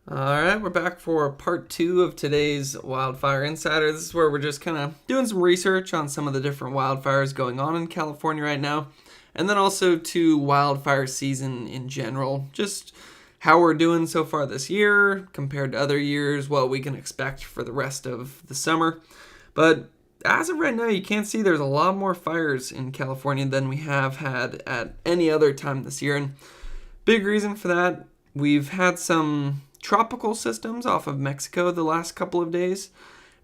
Alright, we're back for part 2 of today's Wildfire Insider. This is where we're just kind of doing some research on some of the different wildfires going on in California right now, and then also to wildfire season in general. Just how we're doing so far this year compared to other years, what we can expect for the rest of the summer. But as of right now, you can see there's a lot more fires in California than we have had at any other time this year, and big reason for that, we've had some tropical systems off of Mexico the last couple of days,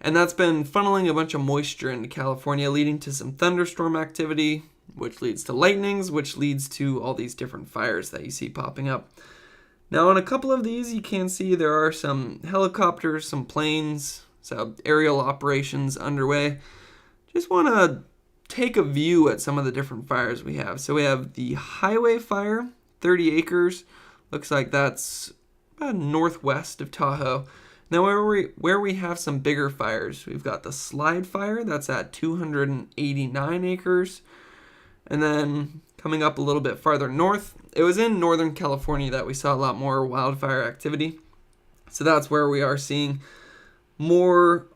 and that's been funneling a bunch of moisture into California, leading to some thunderstorm activity, which leads to lightnings, which leads to all these different fires that you see popping up. Now, on a couple of these, you can see there are some helicopters, some planes, so aerial operations underway. Just want to take a view at some of the different fires we have. So we have the highway fire, 30 acres. Looks like that's about northwest of Tahoe. Now where we have some bigger fires, we've got the slide fire, that's at 289 acres. And then coming up a little bit farther north, it was in Northern California that we saw a lot more wildfire activity. So that's where we are seeing more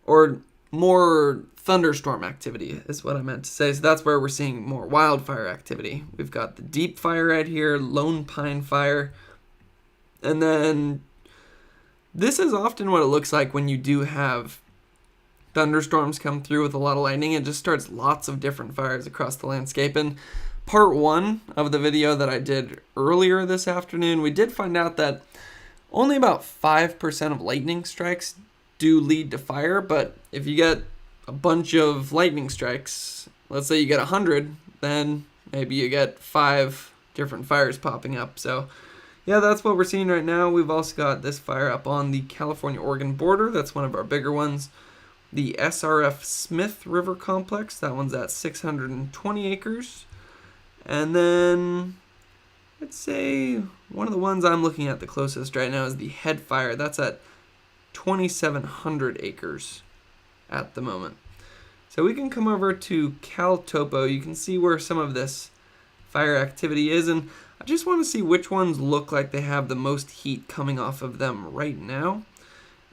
thunderstorm activity is what I meant to say. So that's where we're seeing more wildfire activity. We've got the deep fire right here, Lone Pine Fire. And then this is often what it looks like when you do have thunderstorms come through with a lot of lightning. It just starts lots of different fires across the landscape. And part 1 of the video that I did earlier this afternoon, we did find out that only about 5% of lightning strikes do lead to fire. But if you get a bunch of lightning strikes, let's say you get 100, then maybe you get 5 different fires popping up. So yeah, that's what we're seeing right now. We've also got this fire up on the California-Oregon border. That's one of our bigger ones. The SRF Smith River Complex. That one's at 620 acres. And then I'd say one of the ones I'm looking at the closest right now is the Head Fire. That's at 2,700 acres at the moment. So we can come over to Cal Topo. You can see where some of this fire activity is, and I just want to see which ones look like they have the most heat coming off of them right now.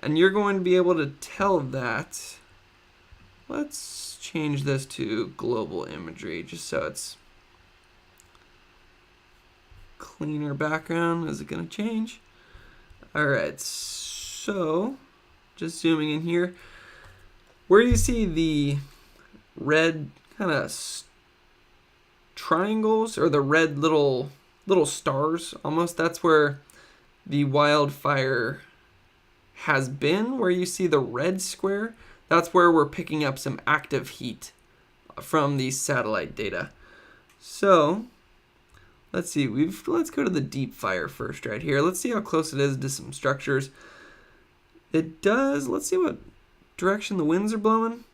And you're going to be able to tell that. Let's change this to global imagery just so it's cleaner background. Is it going to change? Alright, so just zooming in here. Where you see the red kind of triangles, or the red little stars almost, that's where the wildfire has been. Where you see the red square, that's where we're picking up some active heat from the satellite data. So let's see, let's go to the deep fire first right here. Let's see how close it is to some structures. It does. Let's see what direction the winds are blowing.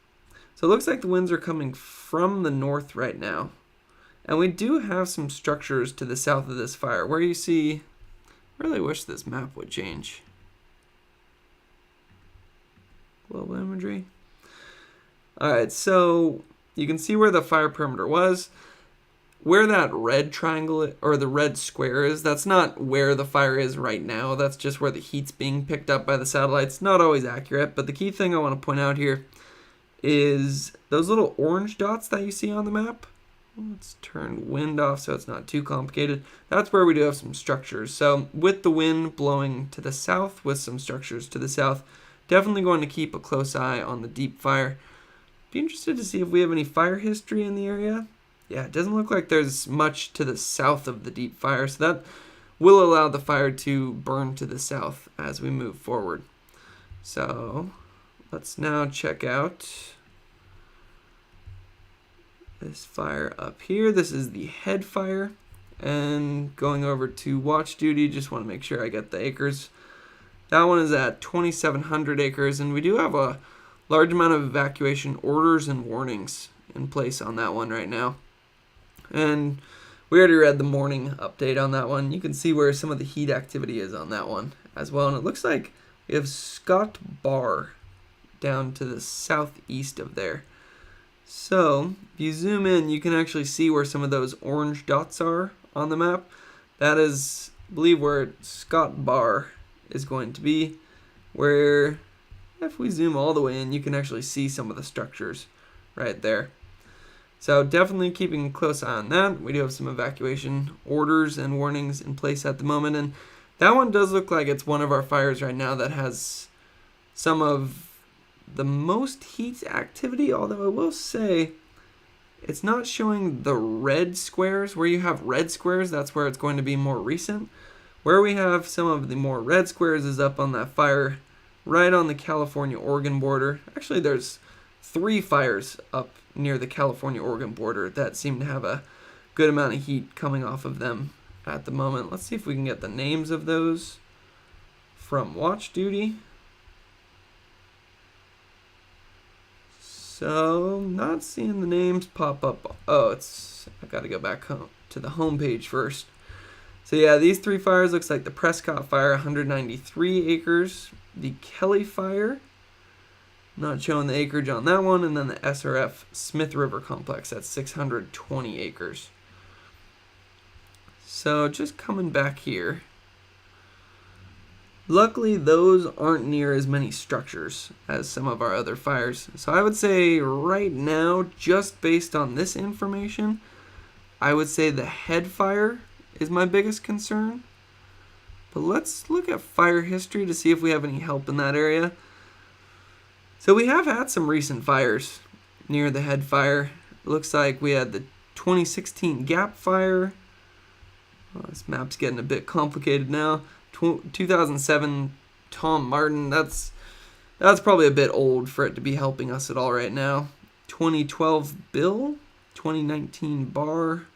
So it looks like the winds are coming from the north right now. And we do have some structures to the south of this fire where you see, I really wish this map would change. Global imagery. Alright, so you can see where the fire perimeter was. Where that red triangle or the red square is, that's not where the fire is right now. That's just where the heat's being picked up by the satellites. Not always accurate, but the key thing I want to point out here is those little orange dots that you see on the map. Let's turn wind off so it's not too complicated. That's where we do have some structures. So with the wind blowing to the south with some structures to the south, definitely going to keep a close eye on the deep fire. Be interested to see if we have any fire history in the area. Yeah, it doesn't look like there's much to the south of the deep fire, so that will allow the fire to burn to the south as we move forward. So let's now check out this fire up here. This is the Head Fire. And going over to watch duty, just want to make sure I get the acres. That one is at 2,700 acres, and we do have a large amount of evacuation orders and warnings in place on that one right now. And we already read the morning update on that one. You can see where some of the heat activity is on that one as well. And it looks like we have Scott Bar down to the southeast of there. So if you zoom in, you can actually see where some of those orange dots are on the map. That is, I believe, where Scott Bar is going to be, where if we zoom all the way in, you can actually see some of the structures right there. So definitely keeping a close eye on that. We do have some evacuation orders and warnings in place at the moment, and that one does look like it's one of our fires right now that has some of the most heat activity, although I will say it's not showing the red squares. Where you have red squares, that's where it's going to be more recent. Where we have some of the more red squares is up on that fire right on the California-Oregon border. Actually, there's 3 fires up near the California-Oregon border that seem to have a good amount of heat coming off of them at the moment. Let's see if we can get the names of those from Watch Duty. So, not seeing the names pop up. Oh, I gotta go back home to the home page first. So yeah, these 3 fires looks like the Prescott Fire, 193 acres. The Kelly Fire, not showing the acreage on that one. And then the SRF Smith River Complex, that's 620 acres. So just coming back here. Luckily, those aren't near as many structures as some of our other fires. So I would say right now, just based on this information, I would say the head fire is my biggest concern. But let's look at fire history to see if we have any help in that area. So we have had some recent fires near the head fire. It looks like we had the 2016 Gap Fire. Oh, this map's getting a bit complicated now. 2007 Tom Martin. That's probably a bit old for it to be helping us at all right now. 2012 Bill. 2019 Barr.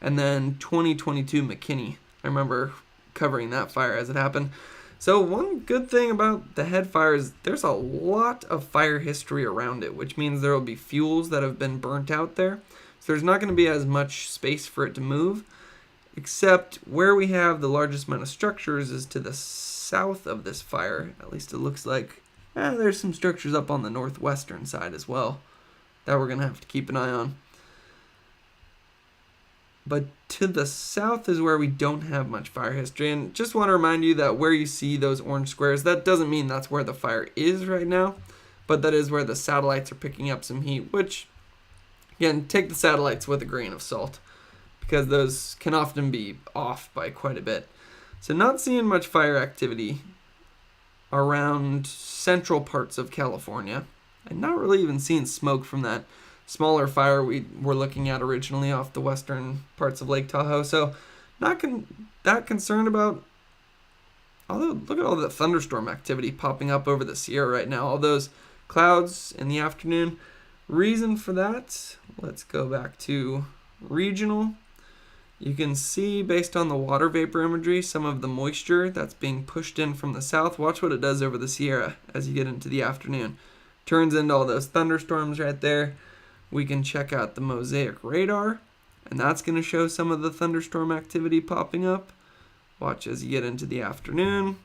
And then 2022 McKinney. I remember covering that fire as it happened. So one good thing about the head fire is there's a lot of fire history around it, which means there will be fuels that have been burnt out there. So there's not going to be as much space for it to move, except where we have the largest amount of structures is to the south of this fire. At least it looks like there's some structures up on the northwestern side as well that we're going to have to keep an eye on. But to the south is where we don't have much fire history. And just want to remind you that where you see those orange squares, that doesn't mean that's where the fire is right now, but that is where the satellites are picking up some heat, which, again, take the satellites with a grain of salt, because those can often be off by quite a bit. So not seeing much fire activity around central parts of California, and not really even seeing smoke from that smaller fire we were looking at originally off the western parts of Lake Tahoe. So not that concerned about, although look at all the thunderstorm activity popping up over the Sierra right now, all those clouds in the afternoon. Reason for that, let's go back to regional. You can see based on the water vapor imagery some of the moisture that's being pushed in from the south. Watch what it does over the Sierra as you get into the afternoon. Turns into all those thunderstorms right there. We can check out the mosaic radar, and that's going to show some of the thunderstorm activity popping up. Watch as you get into the afternoon.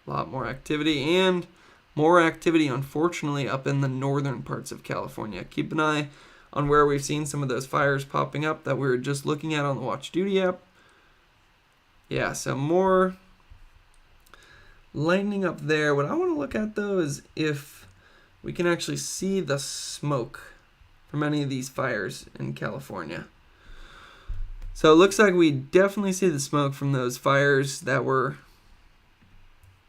A lot more activity, and more activity, unfortunately, up in the northern parts of California. Keep an eye on where we've seen some of those fires popping up that we were just looking at on the Watch Duty app. Yeah, so more lightning up there. What I want to look at, though, is if we can actually see the smoke from any of these fires in California. So it looks like we definitely see the smoke from those fires that were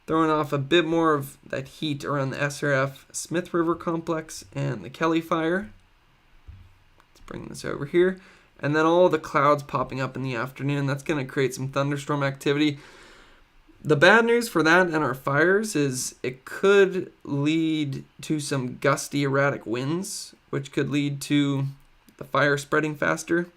throwing off a bit more of that heat around the SRF Smith River Complex and the Kelly Fire. Let's bring this over here. And then all the clouds popping up in the afternoon. That's going to create some thunderstorm activity. The bad news for that and our fires is it could lead to some gusty, erratic winds, which could lead to the fire spreading faster.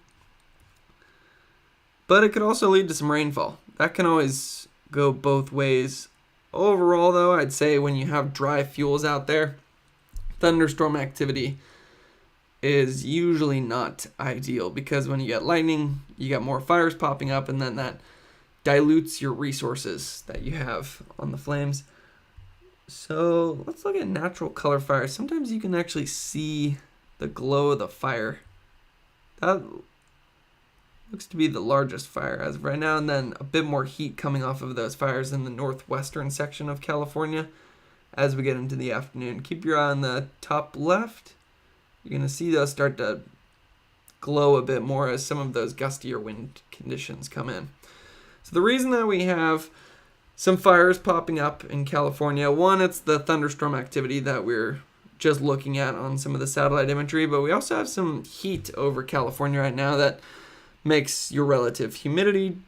But it could also lead to some rainfall. That can always go both ways. Overall, though, I'd say when you have dry fuels out there, thunderstorm activity is usually not ideal, because when you get lightning, you get more fires popping up, and then that dilutes your resources that you have on the flames. So let's look at natural color fires. Sometimes you can actually see the glow of the fire. That looks to be the largest fire as of right now, and then a bit more heat coming off of those fires in the northwestern section of California as we get into the afternoon. Keep your eye on the top left. You're going to see those start to glow a bit more as some of those gustier wind conditions come in. So the reason that we have some fires popping up in California, one, it's the thunderstorm activity that we're just looking at on some of the satellite imagery, but we also have some heat over California right now that makes your relative humidity,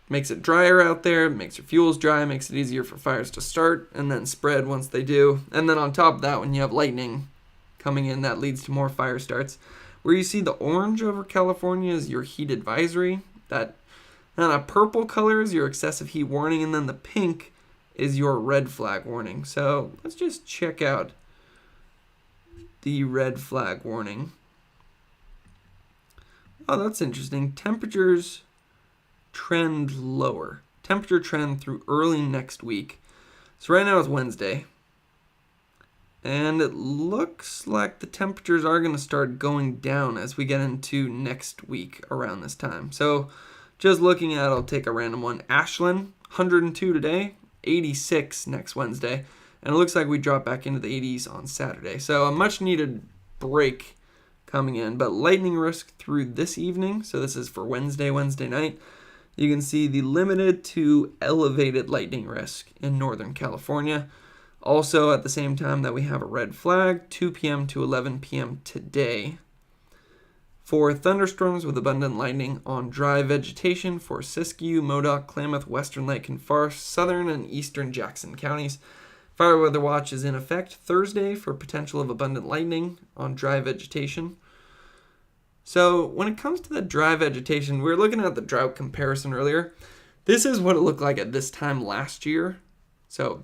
makes it drier out there, makes your fuels dry, makes it easier for fires to start and then spread once they do. And then on top of that, when you have lightning coming in, that leads to more fire starts. Where you see the orange over California is your heat advisory. That kind of purple color is your excessive heat warning, and then the pink is your red flag warning. So let's just check out the red flag warning. Oh, that's interesting. Temperatures trend lower. Temperature trend through early next week. So right now it's Wednesday. And it looks like the temperatures are going to start going down as we get into next week around this time. So just looking at, I'll take a random one. Ashland, 102 today, 86 next Wednesday. And it looks like we drop back into the 80s on Saturday. So a much needed break coming in. But lightning risk through this evening. So this is for Wednesday night. You can see the limited to elevated lightning risk in Northern California. Also, at the same time that we have a red flag, 2 p.m. to 11 p.m. today, for thunderstorms with abundant lightning on dry vegetation for Siskiyou, Modoc, Klamath, Western Lake and Forest, southern and eastern Jackson counties. Fire weather watch is in effect Thursday for potential of abundant lightning on dry vegetation. So when it comes to the dry vegetation, we were looking at the drought comparison earlier. This is what it looked like at this time last year. So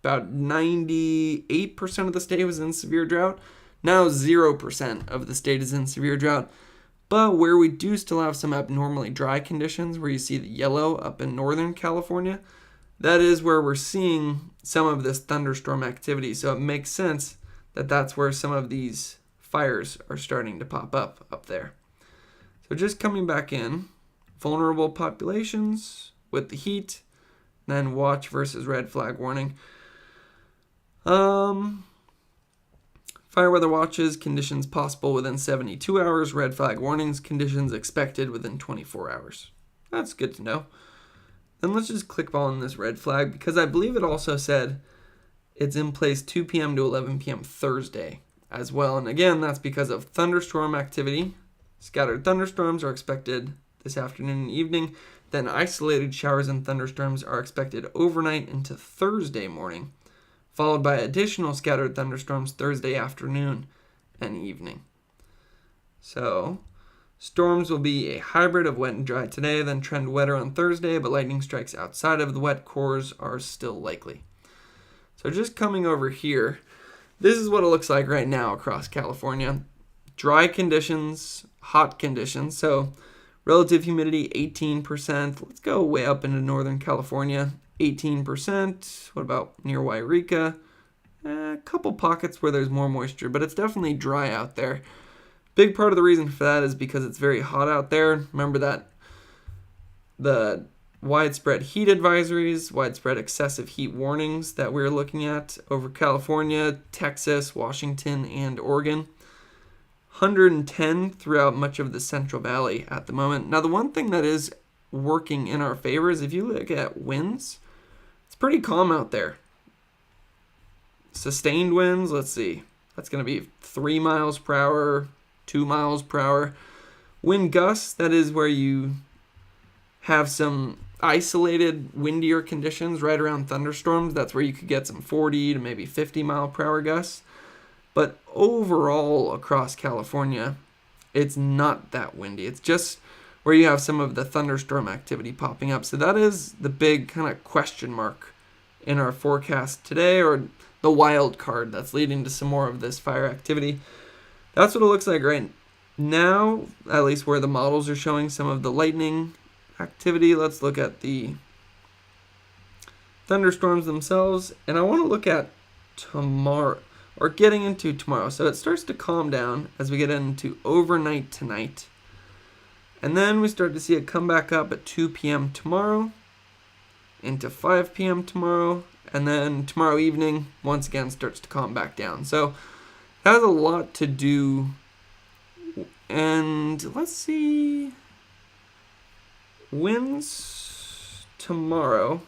about 98% of the state was in severe drought. Now 0% of the state is in severe drought. But where we do still have some abnormally dry conditions, where you see the yellow up in Northern California, that is where we're seeing some of this thunderstorm activity. So it makes sense that that's where some of these fires are starting to pop up there. So just coming back in, vulnerable populations with the heat, then watch versus red flag warning. Fire weather watches, conditions possible within 72 hours. Red flag warnings, conditions expected within 24 hours. That's good to know. Then let's just click on this red flag, because I believe it also said it's in place 2 p.m. to 11 p.m. Thursday as well. And again, that's because of thunderstorm activity. Scattered thunderstorms are expected this afternoon and evening. Then isolated showers and thunderstorms are expected overnight into Thursday morning, followed by additional scattered thunderstorms Thursday afternoon and evening. So, storms will be a hybrid of wet and dry today, then trend wetter on Thursday, but lightning strikes outside of the wet cores are still likely. So just coming over here, this is what it looks like right now across California. Dry conditions, hot conditions. So relative humidity, 18%. Let's go way up into Northern California. 18%. What about near Wairika? A couple pockets where there's more moisture, but it's definitely dry out there. Big part of the reason for that is because it's very hot out there. Remember that the widespread heat advisories, widespread excessive heat warnings that we're looking at over California, Texas, Washington, and Oregon. 110 throughout much of the Central Valley at the moment. Now, the one thing that is working in our favor is if you look at winds, it's pretty calm out there. Sustained winds, let's see. That's going to be 3 miles per hour, 2 miles per hour. Wind gusts, that is where you have some isolated windier conditions right around thunderstorms. That's where you could get some 40 to maybe 50 mile per hour gusts. But overall across California, it's not that windy. It's just where you have some of the thunderstorm activity popping up. So that is the big kind of question mark in our forecast today, or the wild card that's leading to some more of this fire activity. That's what it looks like right now, at least where the models are showing some of the lightning activity. Let's look at the thunderstorms themselves, and I want to look at tomorrow, or getting into tomorrow. So it starts to calm down as we get into overnight tonight. And then we start to see it come back up at 2 p.m. tomorrow, into 5 p.m. tomorrow, and then tomorrow evening, once again, starts to calm back down. So that has a lot to do. And let's see. Winds tomorrow.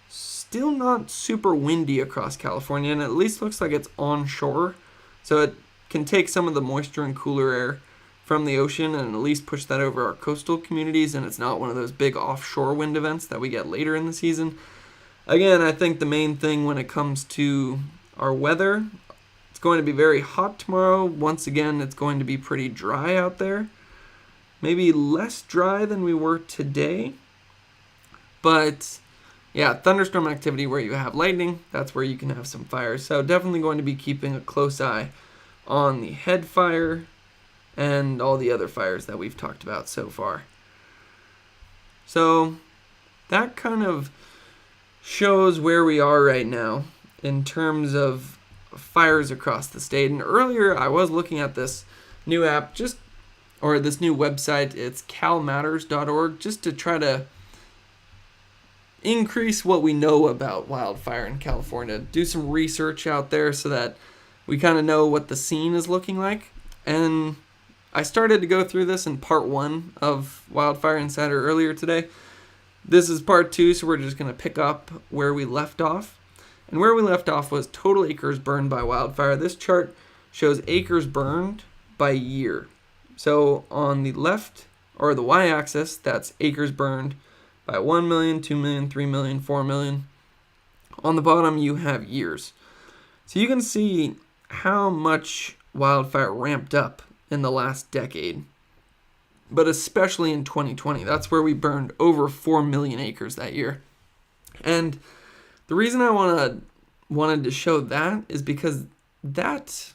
Still not super windy across California, and at least looks like it's onshore. So it can take some of the moisture and cooler air from the ocean and at least push that over our coastal communities, and it's not one of those big offshore wind events that we get later in the season. Again, I think the main thing when it comes to our weather, it's going to be very hot tomorrow. Once again, it's going to be pretty dry out there. Maybe less dry than we were today. But yeah, thunderstorm activity where you have lightning, that's where you can have some fires. So definitely going to be keeping a close eye on the head fire and all the other fires that we've talked about so far. So that kind of shows where we are right now in terms of fires across the state. And earlier I was looking at this new app, this new website. It's calmatters.org, just to try to increase what we know about wildfire in California. Do some research out there so that we kind of know what the scene is looking like. And I started to go through this in part 1 of Wildfire Insider earlier today. This is part 2, so we're just going to pick up where we left off. And where we left off was total acres burned by wildfire. This chart shows acres burned by year. So on the left, or the y-axis, that's acres burned by 1 million, 2 million, 3 million, 4 million. On the bottom, you have years. So you can see how much wildfire ramped up in the last decade, but especially in 2020. That's where we burned over 4 million acres that year. And the reason I wanted to show that is because that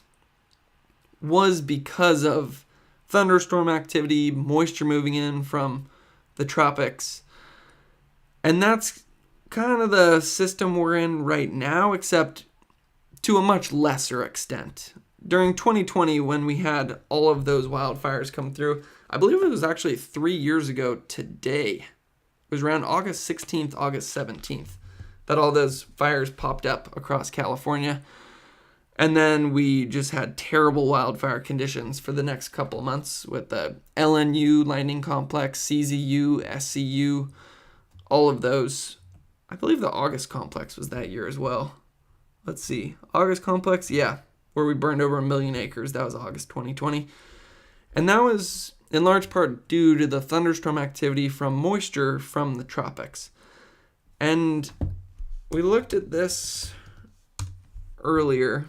was because of thunderstorm activity, moisture moving in from the tropics. And that's kind of the system we're in right now, except to a much lesser extent. During 2020, when we had all of those wildfires come through, I believe it was actually 3 years ago today. It was around August 16th, August 17th, that all those fires popped up across California. And then we just had terrible wildfire conditions for the next couple of months with the LNU lightning complex, CZU, SCU, all of those. I believe the August complex was that year as well. Let's see. August complex, yeah, where we burned over 1 million acres. That was August 2020. And that was in large part due to the thunderstorm activity from moisture from the tropics. And we looked at this earlier,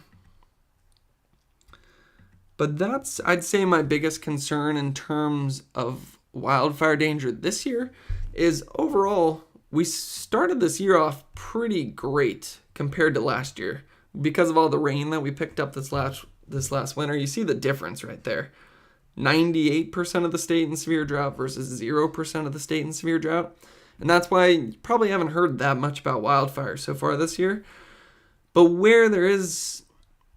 but that's, I'd say, my biggest concern in terms of wildfire danger this year is overall, we started this year off pretty great compared to last year. Because of all the rain that we picked up this last winter, you see the difference right there. 98% of the state in severe drought versus 0% of the state in severe drought. And that's why you probably haven't heard that much about wildfires so far this year. But where there is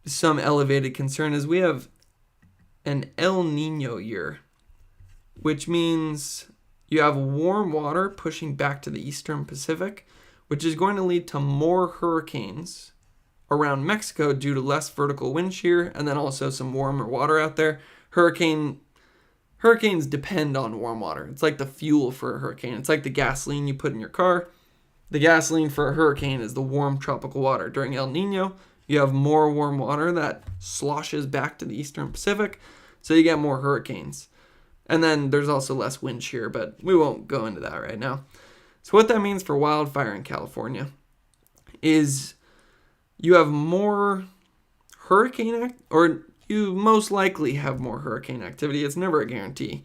some elevated concern is we have an El Nino year, which means you have warm water pushing back to the eastern Pacific, which is going to lead to more hurricanes around Mexico due to less vertical wind shear and then also some warmer water out there. Hurricanes depend on warm water. It's like the fuel for a hurricane. It's like the gasoline you put in your car. The gasoline for a hurricane is the warm tropical water. During El Nino, you have more warm water that sloshes back to the eastern Pacific, so you get more hurricanes. And then there's also less wind shear, but we won't go into that right now. So what that means for wildfire in California is you have more you most likely have more hurricane activity. It's never a guarantee.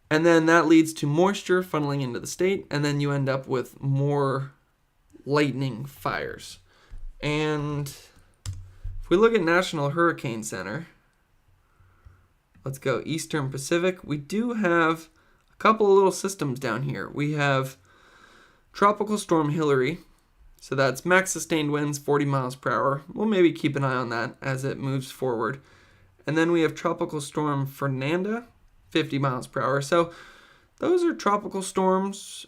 And then that leads to moisture funneling into the state, and then you end up with more lightning fires. And if we look at National Hurricane Center, let's go Eastern Pacific. We do have a couple of little systems down here. We have Tropical Storm Hillary. So that's max sustained winds, 40 miles per hour. We'll maybe keep an eye on that as it moves forward. And then we have Tropical Storm Fernanda, 50 miles per hour. So those are tropical storms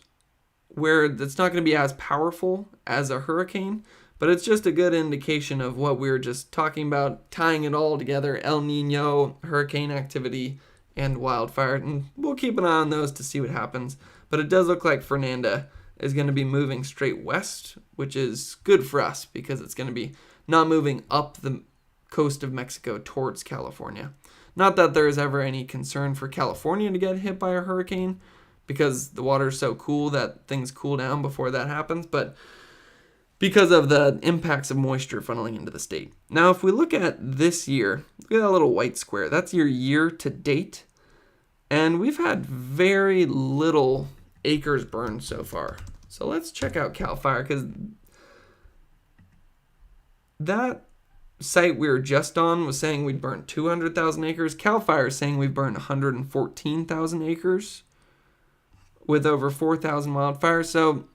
where it's not going to be as powerful as a hurricane, but it's just a good indication of what we were just talking about, tying it all together: El Nino, hurricane activity, and wildfire. And we'll keep an eye on those to see what happens. But it does look like Fernanda is going to be moving straight west, which is good for us because it's going to be not moving up the coast of Mexico towards California. Not that there is ever any concern for California to get hit by a hurricane, because the water is so cool that things cool down before that happens, but because of the impacts of moisture funneling into the state. Now, if we look at this year, look at that little white square. That's your year to date, and we've had very little acres burned so far. So let's check out CAL FIRE, because that site we were just on was saying we'd burned 200,000 acres. CAL FIRE is saying we've burned 114,000 acres with over 4,000 wildfires. So,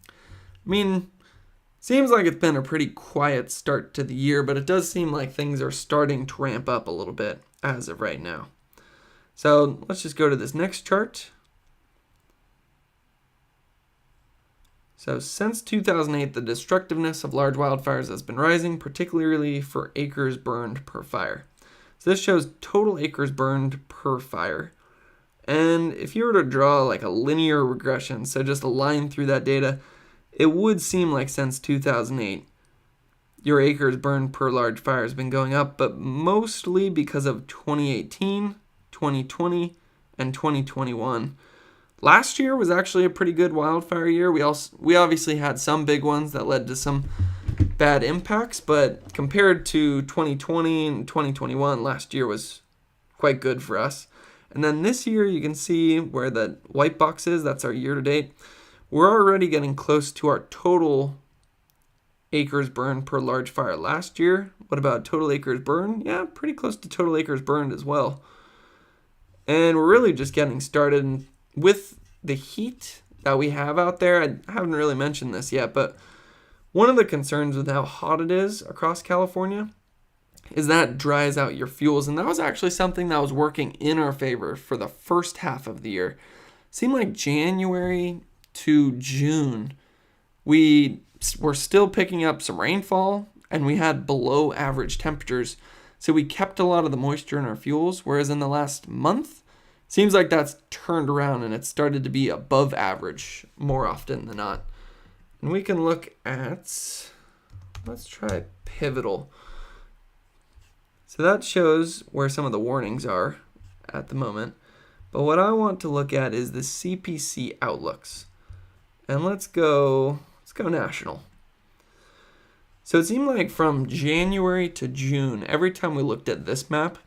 I mean, seems like it's been a pretty quiet start to the year, but it does seem like things are starting to ramp up a little bit as of right now. So let's just go to this next chart. So since 2008, the destructiveness of large wildfires has been rising, particularly for acres burned per fire. So this shows total acres burned per fire. And if you were to draw like a linear regression, so just a line through that data, it would seem like since 2008, your acres burned per large fire has been going up, but mostly because of 2018, 2020, and 2021. Last year was actually a pretty good wildfire year. We obviously had some big ones that led to some bad impacts, but compared to 2020 and 2021, last year was quite good for us. And then this year, you can see where the white box is. That's our year to date. We're already getting close to our total acres burned per large fire last year. What about total acres burned? Yeah, pretty close to total acres burned as well. And we're really just getting started. And with the heat that we have out there, I haven't really mentioned this yet, but one of the concerns with how hot it is across California is that dries out your fuels. And that was actually something that was working in our favor for the first half of the year. Seemed like January to June, we were still picking up some rainfall and we had below average temperatures. So we kept a lot of the moisture in our fuels, whereas in the last month, seems like that's turned around and it's started to be above average more often than not. And we can look at, let's try Pivotal. So that shows where some of the warnings are at the moment. But what I want to look at is the CPC outlooks. And let's go national. So it seemed like from January to June, every time we looked at this map,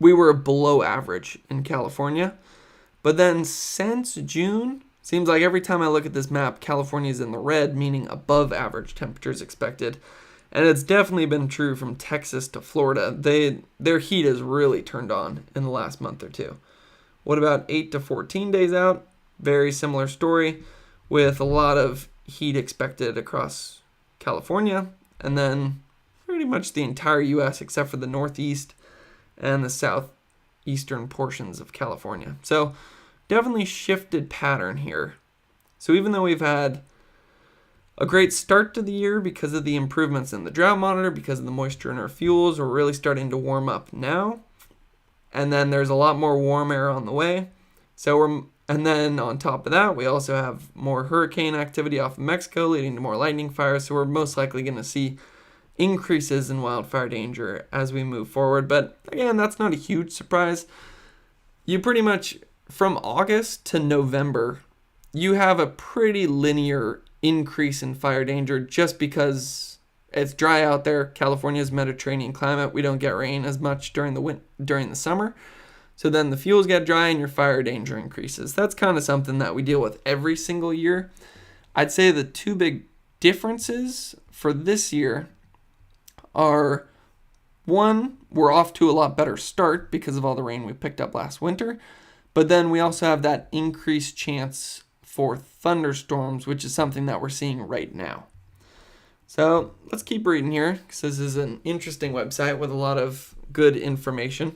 we were below average in California. But then since June, seems like every time I look at this map, California's in the red, meaning above average temperatures expected. And it's definitely been true from Texas to Florida. Their heat has really turned on in the last month or two. What about 8 to 14 days out? Very similar story, with a lot of heat expected across California, and then pretty much the entire U.S. except for the Northeast and the southeastern portions of California. So definitely shifted pattern here. So even though we've had a great start to the year because of the improvements in the drought monitor, because of the moisture in our fuels, we're really starting to warm up now. And then there's a lot more warm air on the way. And then on top of that, we also have more hurricane activity off of Mexico, leading to more lightning fires. So we're most likely going to see increases in wildfire danger as we move forward. But again, that's not a huge surprise. You pretty much, from August to November, you have a pretty linear increase in fire danger just because it's dry out there. California's Mediterranean climate. We don't get rain as much during the summer. So then the fuels get dry and your fire danger increases. That's kind of something that we deal with every single year. I'd say the two big differences for this year are, one, we're off to a lot better start because of all the rain we picked up last winter. But then we also have that increased chance for thunderstorms, which is something that we're seeing right now. So let's keep reading here because this is an interesting website with a lot of good information.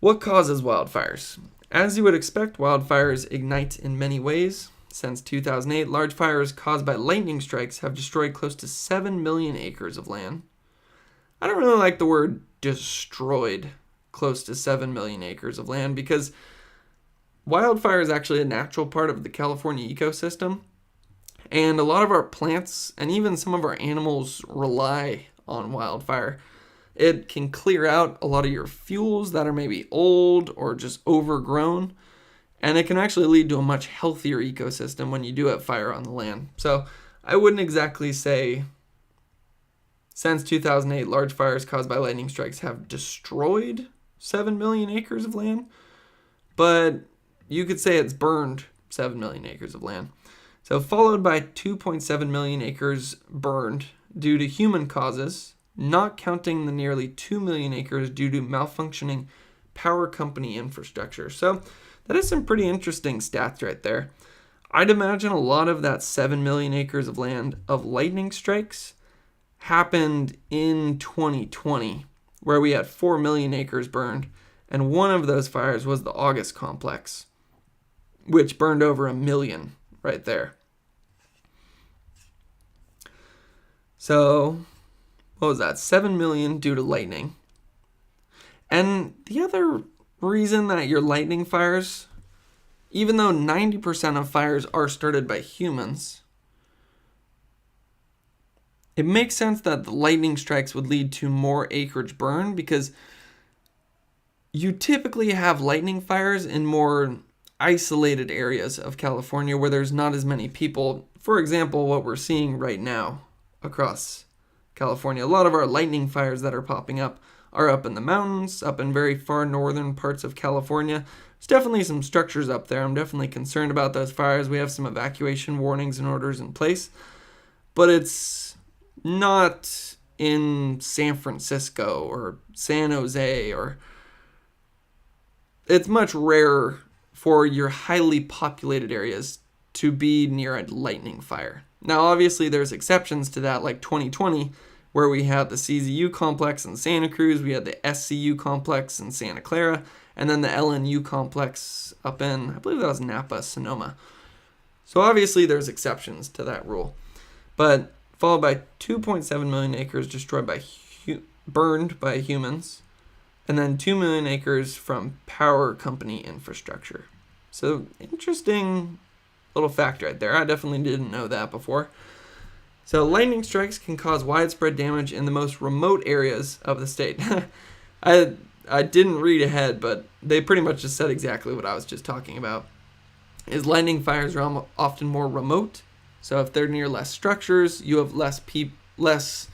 What causes wildfires? As you would expect, wildfires ignite in many ways. Since 2008, large fires caused by lightning strikes have destroyed close to 7 million acres of land. I don't really like the word destroyed close to 7 million acres of land because wildfire is actually a natural part of the California ecosystem. And a lot of our plants and even some of our animals rely on wildfire. It can clear out a lot of your fuels that are maybe old or just overgrown. And it can actually lead to a much healthier ecosystem when you do have fire on the land. So I wouldn't exactly say since 2008, large fires caused by lightning strikes have destroyed 7 million acres of land. But you could say it's burned 7 million acres of land. So followed by 2.7 million acres burned due to human causes, not counting the nearly 2 million acres due to malfunctioning power company infrastructure. So that is some pretty interesting stats right there. I'd imagine a lot of that 7 million acres of land of lightning strikes happened in 2020, where we had 4 million acres burned, and one of those fires was the August complex, which burned over 1 million right there. So what was that? 7 million due to lightning. And the other reason that your lightning fires, even though 90% of fires are started by humans, it makes sense that the lightning strikes would lead to more acreage burn because you typically have lightning fires in more isolated areas of California where there's not as many people. For example, what we're seeing right now across California. A lot of our lightning fires that are popping up are up in the mountains, up in very far northern parts of California. There's definitely some structures up there. I'm definitely concerned about those fires. We have some evacuation warnings and orders in place. But it's not in San Francisco or San Jose, or it's much rarer for your highly populated areas to be near a lightning fire. Now, obviously, there's exceptions to that, like 2020, where we had the CZU complex in Santa Cruz, we had the SCU complex in Santa Clara, and then the LNU complex up in, I believe that was Napa, Sonoma. So obviously, there's exceptions to that rule. But followed by 2.7 million acres destroyed by burned by humans, and then 2 million acres from power company infrastructure. So interesting little fact right there. I definitely didn't know that before. So lightning strikes can cause widespread damage in the most remote areas of the state. I didn't read ahead, but they pretty much just said exactly what I was just talking about. Is lightning fires are often more remote. So if they're near less structures, you have less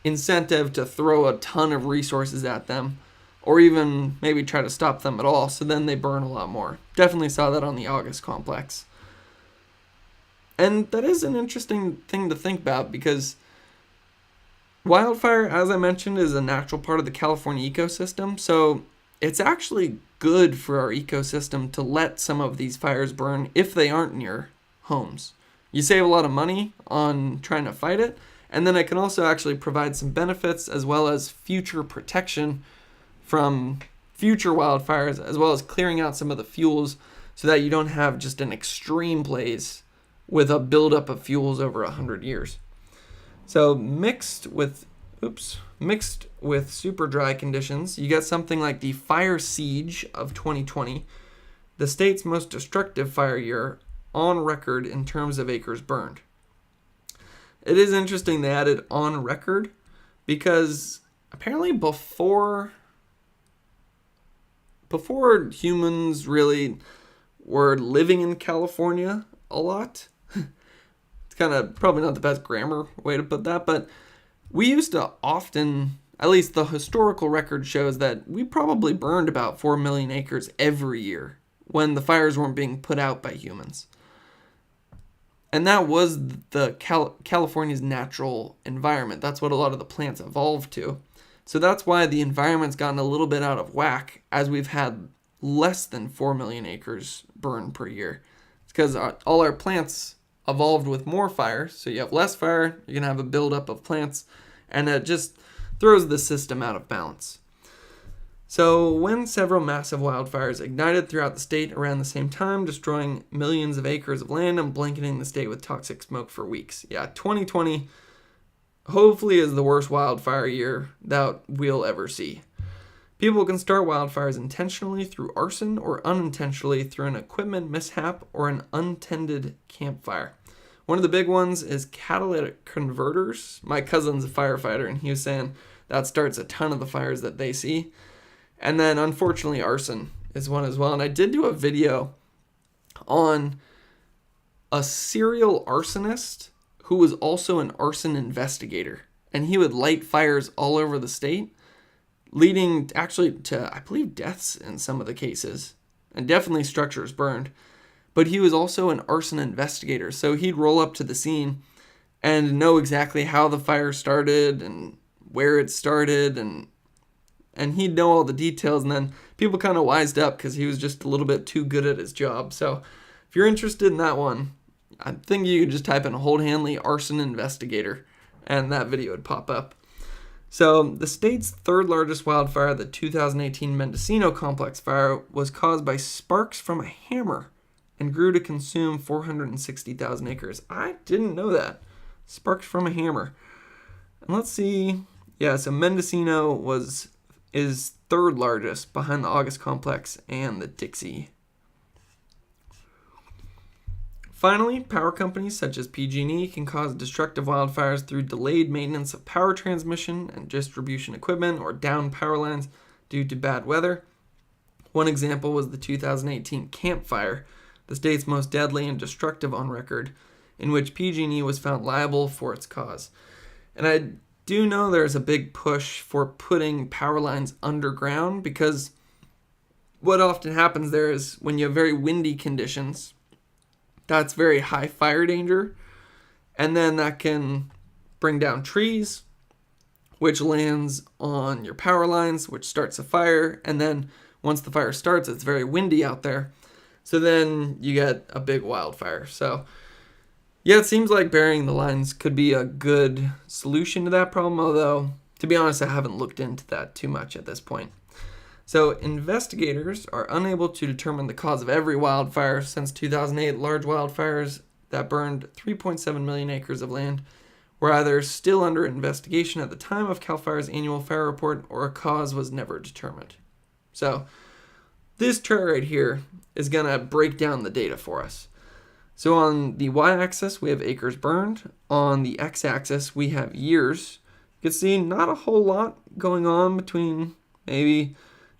incentive to throw a ton of resources at them, or even maybe try to stop them at all. So then they burn a lot more. Definitely saw that on the August complex. And that is an interesting thing to think about because wildfire, as I mentioned, is a natural part of the California ecosystem. So it's actually good for our ecosystem to let some of these fires burn if they aren't near homes. You save a lot of money on trying to fight it, and then it can also actually provide some benefits as well as future protection from future wildfires, as well as clearing out some of the fuels so that you don't have just an extreme blaze with a buildup of fuels over 100 years. So mixed with super dry conditions, you get something like the fire siege of 2020, the state's most destructive fire year on record in terms of acres burned. It is interesting they added on record because apparently before humans really were living in California a lot, it's kind of probably not the best grammar way to put that, but we used to often, at least the historical record shows that we probably burned about 4 million acres every year when the fires weren't being put out by humans. And that was the California's natural environment. That's what a lot of the plants evolved to. So that's why the environment's gotten a little bit out of whack as we've had less than 4 million acres burned per year. It's because all our plants evolved with more fire. So you have less fire, you're going to have a buildup of plants, and it just throws the system out of balance. So when several massive wildfires ignited throughout the state around the same time, destroying millions of acres of land and blanketing the state with toxic smoke for weeks. Yeah, 2020 hopefully is the worst wildfire year that we'll ever see. People can start wildfires intentionally through arson or unintentionally through an equipment mishap or an untended campfire. One of the big ones is catalytic converters. My cousin's a firefighter, and he was saying that starts a ton of the fires that they see. And then, unfortunately, arson is one as well. And I did do a video on a serial arsonist who was also an arson investigator. And he would light fires all over the state, leading actually to, I believe, deaths in some of the cases, and definitely structures burned. But he was also an arson investigator, so he'd roll up to the scene and know exactly how the fire started and where it started, and he'd know all the details, and then people kind of wised up because he was just a little bit too good at his job. So if you're interested in that one, I think you could just type in Holt Hanley arson investigator, and that video would pop up. So the state's third largest wildfire, the 2018 Mendocino Complex fire, was caused by sparks from a hammer and grew to consume 460,000 acres. I didn't know that. Sparks from a hammer. And let's see. Yeah, so Mendocino is third largest behind the August Complex and the Dixie. Finally, power companies such as PG&E can cause destructive wildfires through delayed maintenance of power transmission and distribution equipment or down power lines due to bad weather. One example was the 2018 Camp Fire, the state's most deadly and destructive on record, in which PG&E was found liable for its cause. And I do know there's a big push for putting power lines underground, because what often happens there is when you have very windy conditions, that's very high fire danger, and then that can bring down trees, which lands on your power lines, which starts a fire, and then once the fire starts, it's very windy out there. So then you get a big wildfire. So yeah, it seems like burying the lines could be a good solution to that problem, although, to be honest, I haven't looked into that too much at this point. So investigators are unable to determine the cause of every wildfire. Since 2008, large wildfires that burned 3.7 million acres of land were either still under investigation at the time of CAL FIRE's annual fire report, or a cause was never determined. So this chart right here is going to break down the data for us. So on the y-axis, we have acres burned. On the x-axis, we have years. You can see not a whole lot going on between maybe,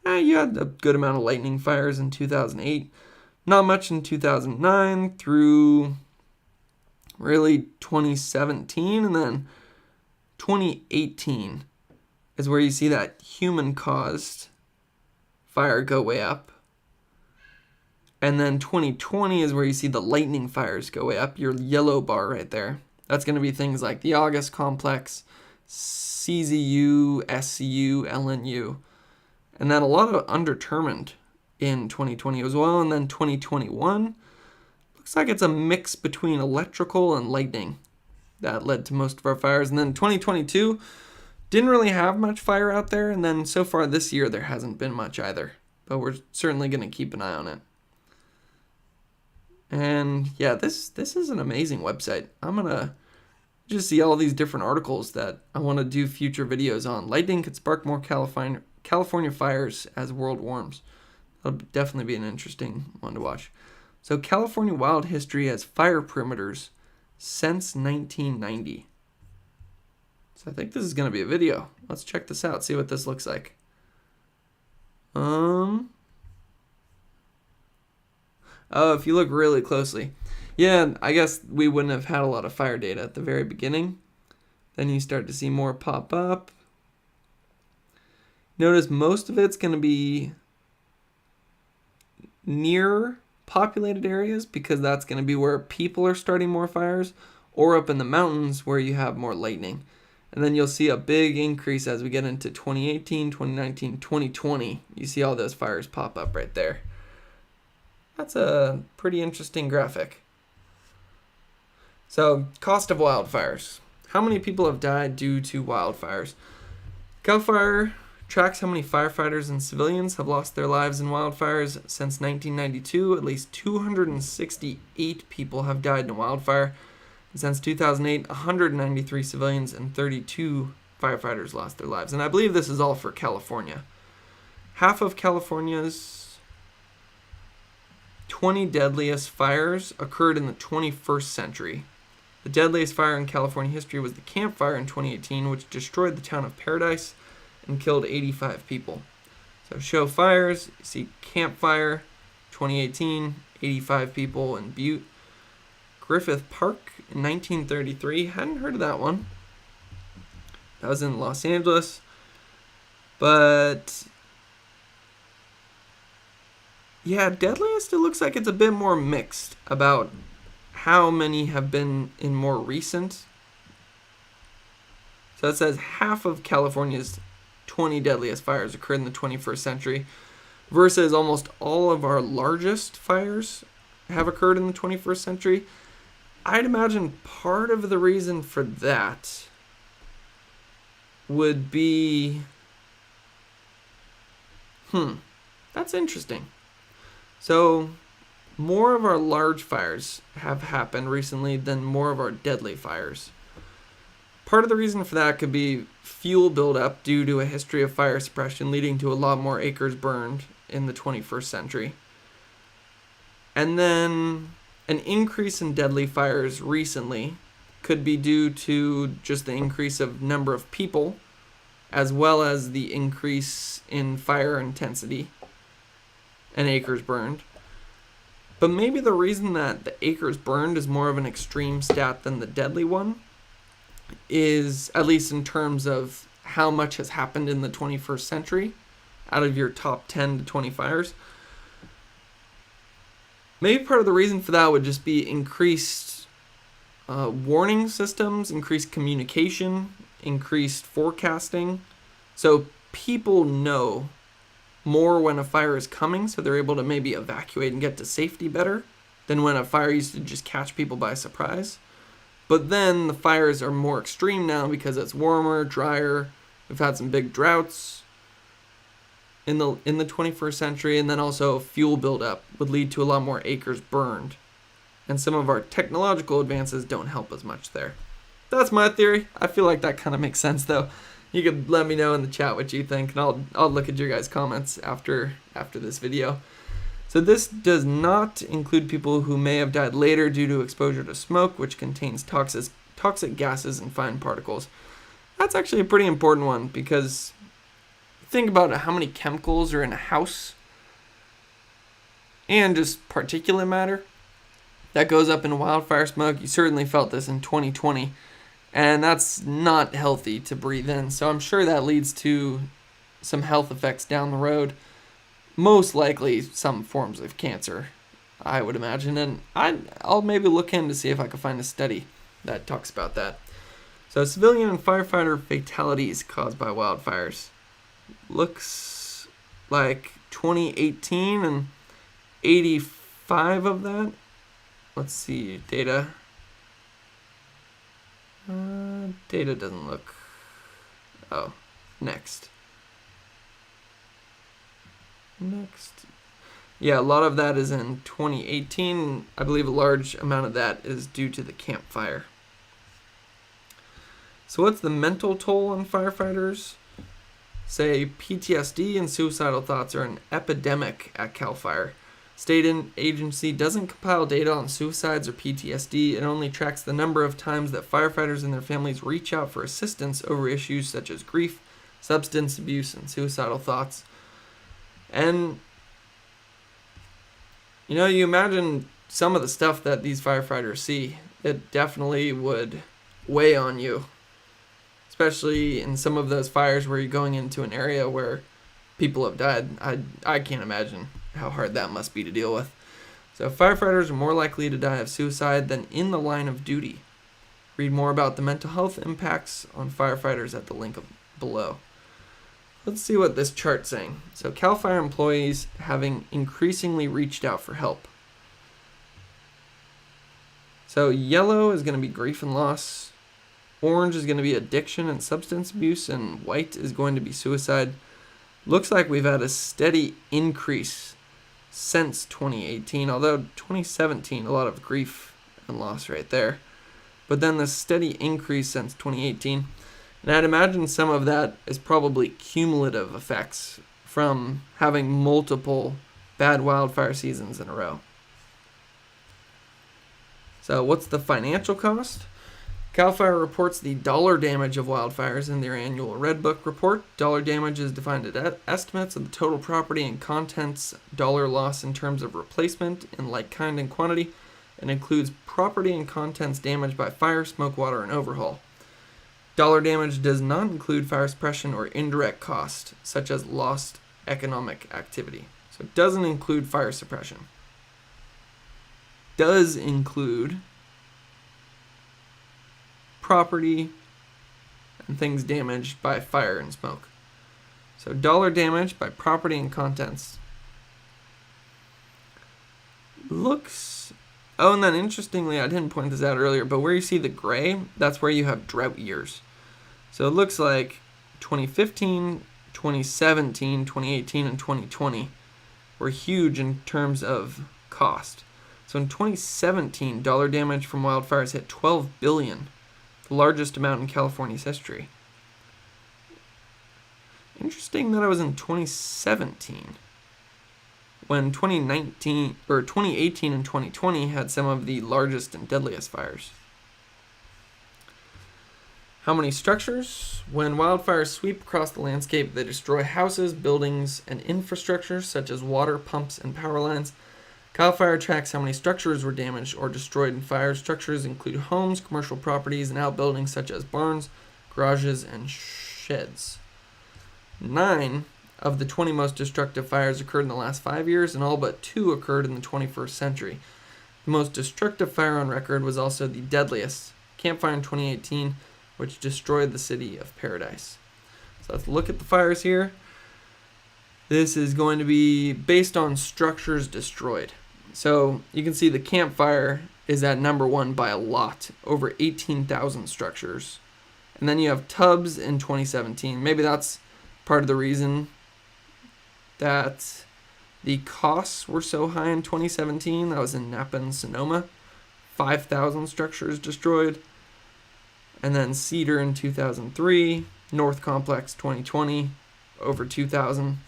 you had a good amount of lightning fires in 2008. Not much in 2009 through really 2017. And then 2018 is where you see that human-caused fire go way up. And then 2020 is where you see the lightning fires go way up, your yellow bar right there. That's going to be things like the August Complex, CZU, SCU, LNU. And then a lot of undetermined in 2020 as well. And then 2021, looks like it's a mix between electrical and lightning that led to most of our fires. And then 2022, didn't really have much fire out there. And then so far this year, there hasn't been much either. But we're certainly going to keep an eye on it. And yeah, this is an amazing website. I'm going to just see all these different articles that I want to do future videos on. Lightning could spark more California fires as world warms. That'll definitely be an interesting one to watch. So California wild history as fire perimeters since 1990. So I think this is going to be a video. Let's check this out, see what this looks like. Oh, if you look really closely. Yeah, I guess we wouldn't have had a lot of fire data at the very beginning. Then you start to see more pop up. Notice most of it's going to be near populated areas, because that's going to be where people are starting more fires, or up in the mountains where you have more lightning. And then you'll see a big increase as we get into 2018, 2019, 2020. You see all those fires pop up right there. That's a pretty interesting graphic. So, cost of wildfires. How many people have died due to wildfires? CAL FIRE tracks how many firefighters and civilians have lost their lives in wildfires since 1992. At least 268 people have died in a wildfire. And since 2008, 193 civilians and 32 firefighters lost their lives. And I believe this is all for California. Half of California's 20 deadliest fires occurred in the 21st century. The deadliest fire in California history was the Camp Fire in 2018, which destroyed the town of Paradise and killed 85 people. So show fires, you see Camp Fire, 2018, 85 people in Butte. Griffith Park in 1933, hadn't heard of that one. That was in Los Angeles. But yeah, deadliest, it looks like it's a bit more mixed about how many have been in more recent. So it says half of California's 20 deadliest fires occurred in the 21st century versus almost all of our largest fires have occurred in the 21st century. I'd imagine part of the reason for that would be... that's interesting. So, more of our large fires have happened recently than more of our deadly fires. Part of the reason for that could be fuel buildup due to a history of fire suppression leading to a lot more acres burned in the 21st century. And then an increase in deadly fires recently could be due to just the increase of number of people as well as the increase in fire intensity and acres burned. But maybe the reason that the acres burned is more of an extreme stat than the deadly one is, at least in terms of how much has happened in the 21st century out of your top 10 to 20 fires. Maybe part of the reason for that would just be increased warning systems, increased communication, increased forecasting. So people know more when a fire is coming, so they're able to maybe evacuate and get to safety better than when a fire used to just catch people by surprise. But then the fires are more extreme now because it's warmer, drier. We've had some big droughts in the 21st century, and then also fuel buildup would lead to a lot more acres burned. And some of our technological advances don't help as much there. That's my theory. I feel like that kind of makes sense, though. You could let me know in the chat what you think, and I'll look at your guys' comments after this video. So this does not include people who may have died later due to exposure to smoke, which contains toxic gases and fine particles. That's actually a pretty important one because think about how many chemicals are in a house and just particulate matter that goes up in wildfire smoke. You certainly felt this in 2020, and that's not healthy to breathe in. So I'm sure that leads to some health effects down the road. Most likely some forms of cancer, I would imagine. And I'll maybe look in to see if I can find a study that talks about that. So civilian and firefighter fatalities caused by wildfires. Looks like 2018 and 85 of that. Let's see, data. Data doesn't look... Oh, next. Yeah, a lot of that is in 2018. I believe a large amount of that is due to the Camp Fire. So what's the mental toll on firefighters? Say PTSD and suicidal thoughts are an epidemic at CAL FIRE. State agency doesn't compile data on suicides or PTSD. It only tracks the number of times that firefighters and their families reach out for assistance over issues such as grief, substance abuse, and suicidal thoughts. And, you know, you imagine some of the stuff that these firefighters see, it definitely would weigh on you. Especially in some of those fires where you're going into an area where people have died. I can't imagine how hard that must be to deal with. So firefighters are more likely to die of suicide than in the line of duty. Read more about the mental health impacts on firefighters at the link below. Let's see what this chart's saying. So CAL FIRE employees having increasingly reached out for help. So yellow is going to be grief and loss. Orange is going to be addiction and substance abuse, and white is going to be suicide. Looks like we've had a steady increase since 2018, although 2017, a lot of grief and loss right there. But then the steady increase since 2018. And I'd imagine some of that is probably cumulative effects from having multiple bad wildfire seasons in a row. So what's the financial cost? CAL FIRE reports the dollar damage of wildfires in their annual Red Book report. Dollar damage is defined as estimates of the total property and contents dollar loss in terms of replacement in like kind and quantity, and includes property and contents damaged by fire, smoke, water, and overhaul. Dollar damage does not include fire suppression or indirect cost, such as lost economic activity. So it doesn't include fire suppression. Does include property and things damaged by fire and smoke. So dollar damage by property and contents. Looks... Oh, and then interestingly, I didn't point this out earlier, but where you see the gray, that's where you have drought years. So it looks like 2015, 2017, 2018, and 2020 were huge in terms of cost. So in 2017, dollar damage from wildfires hit $12 billion, the largest amount in California's history. Interesting that it was in 2017, when 2018 and 2020 had some of the largest and deadliest fires. How many structures? When wildfires sweep across the landscape, they destroy houses, buildings, and infrastructure such as water, pumps, and power lines. CAL FIRE tracks how many structures were damaged or destroyed in fire. Structures include homes, commercial properties, and outbuildings such as barns, garages, and sheds. 9 of the 20 most destructive fires occurred in the last 5 years, and all but 2 occurred in the 21st century. The most destructive fire on record was also the deadliest, Camp Fire in 2018, which destroyed the city of Paradise. So let's look at the fires here. This is going to be based on structures destroyed. So you can see the Camp Fire is at number 1 by a lot, over 18,000 structures. And then you have Tubbs in 2017. Maybe that's part of the reason that the costs were so high in 2017. That was in Napa and Sonoma. 5,000 structures destroyed. And then Cedar in 2003. North Complex 2020, over 2,000.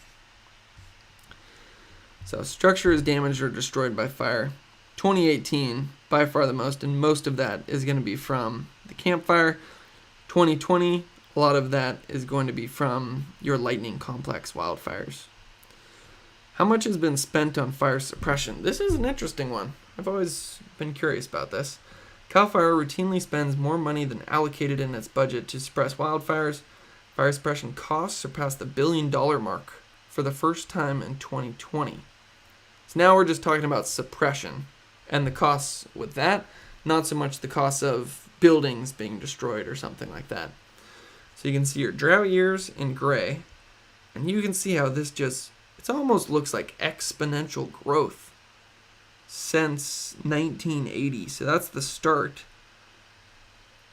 So structures damaged or destroyed by fire. 2018, by far the most, and most of that is going to be from the Camp Fire. 2020, a lot of that is going to be from your lightning complex wildfires. How much has been spent on fire suppression? This is an interesting one. I've always been curious about this. CAL FIRE routinely spends more money than allocated in its budget to suppress wildfires. Fire suppression costs surpassed the $1 billion mark for the first time in 2020. So now we're just talking about suppression and the costs with that, not so much the costs of buildings being destroyed or something like that. So you can see your drought years in gray, and you can see how this just, it almost looks like exponential growth since 1980. So that's the start.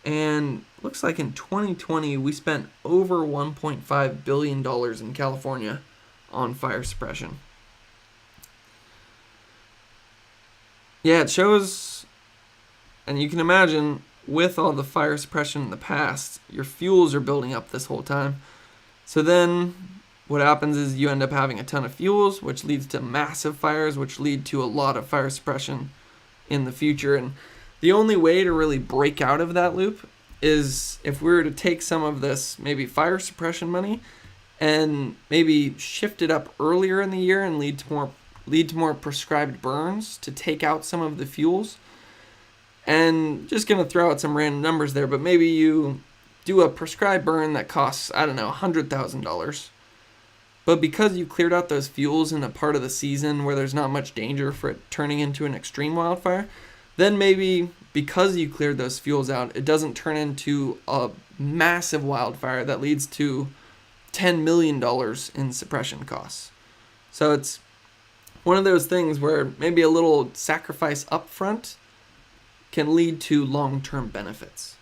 And looks like in 2020 we spent over $1.5 billion in California on fire suppression. Yeah, it shows, and you can imagine with all the fire suppression in the past, your fuels are building up this whole time. So then what happens is you end up having a ton of fuels, which leads to massive fires, which lead to a lot of fire suppression in the future. And the only way to really break out of that loop is if we were to take some of this maybe fire suppression money and maybe shift it up earlier in the year and lead to more prescribed burns to take out some of the fuels. And just going to throw out some random numbers there, but maybe you do a prescribed burn that costs, I don't know, $100,000. But because you cleared out those fuels in a part of the season where there's not much danger for it turning into an extreme wildfire, then maybe because you cleared those fuels out, it doesn't turn into a massive wildfire that leads to $10 million in suppression costs. So it's one of those things where maybe a little sacrifice up front can lead to long-term benefits.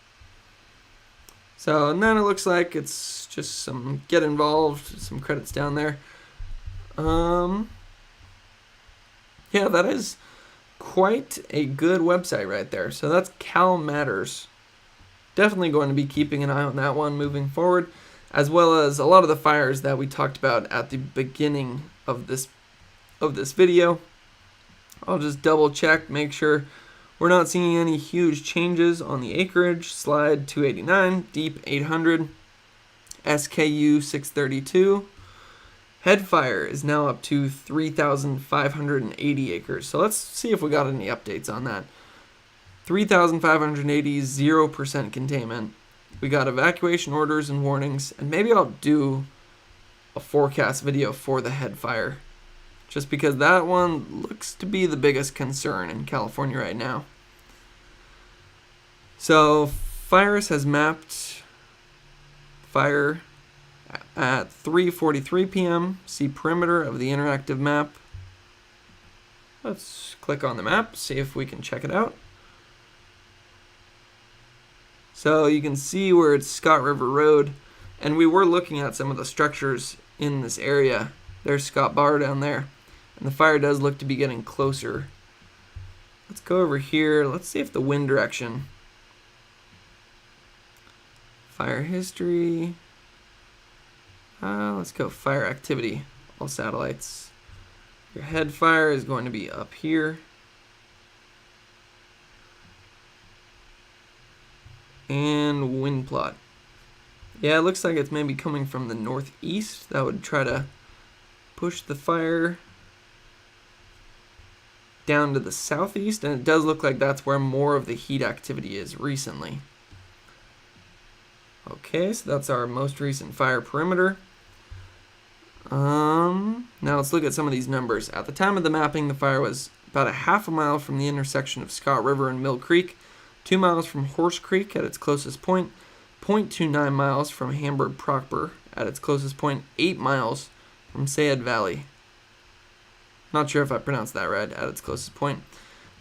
So, and then it looks like it's just some get involved, some credits down there. Yeah, that is quite a good website right there. So that's Cal Matters. Definitely going to be keeping an eye on that one moving forward, as well as a lot of the fires that we talked about at the beginning of this video. I'll just double check, make sure we're not seeing any huge changes on the acreage. Slide 289, deep 800, SKU 632. Headfire is now up to 3,580 acres. So let's see if we got any updates on that. 3,580, 0% containment. We got evacuation orders and warnings, and maybe I'll do a forecast video for the Headfire, just because that one looks to be the biggest concern in California right now. So Virus has mapped fire at 3:43 p.m. See perimeter of the interactive map. Let's click on the map, see if we can check it out. So you can see where it's Scott River Road, and we were looking at some of the structures in this area. There's Scott Bar down there, and the fire does look to be getting closer. Let's go over here. Let's see if the wind direction. Fire history. Let's go fire activity. All satellites. Your head fire is going to be up here. And wind plot. Yeah, it looks like it's maybe coming from the northeast. That would try to push the fire down to the southeast, and it does look like that's where more of the heat activity is recently. Okay, so that's our most recent fire perimeter. Now let's look at some of these numbers. At the time of the mapping, the fire was about a half a mile from the intersection of Scott River and Mill Creek, 2 miles from Horse Creek at its closest point, 0.29 miles from Hamburg proper at its closest point, 8 miles from Sayed Valley. Not sure if I pronounced that right, at its closest point.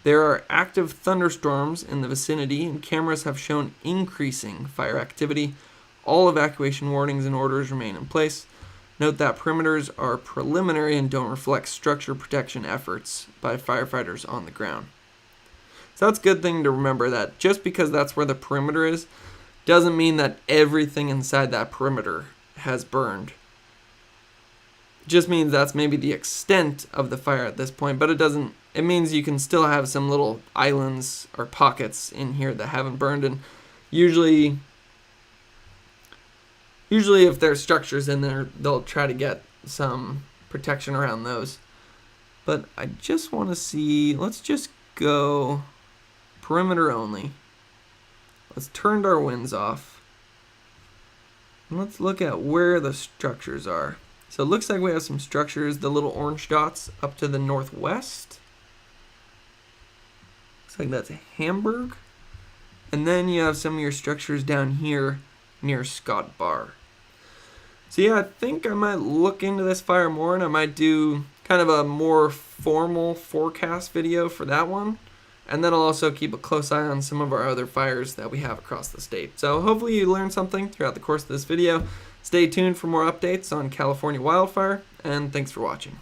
There are active thunderstorms in the vicinity, and cameras have shown increasing fire activity. All evacuation warnings and orders remain in place. Note that perimeters are preliminary and don't reflect structure protection efforts by firefighters on the ground. So that's a good thing to remember, that just because that's where the perimeter is, doesn't mean that everything inside that perimeter has burned. It just means that's maybe the extent of the fire at this point, but it means you can still have some little islands or pockets in here that haven't burned, and usually if there's structures in there, they'll try to get some protection around those. But I just want to see, let's just go perimeter only. Let's turn our winds off. And let's look at where the structures are. So it looks like we have some structures, the little orange dots up to the northwest. Looks like that's Hamburg. And then you have some of your structures down here near Scott Bar. So yeah, I think I might look into this fire more, and I might do kind of a more formal forecast video for that one. And then I'll also keep a close eye on some of our other fires that we have across the state. So hopefully you learned something throughout the course of this video. Stay tuned for more updates on California wildfire, and thanks for watching.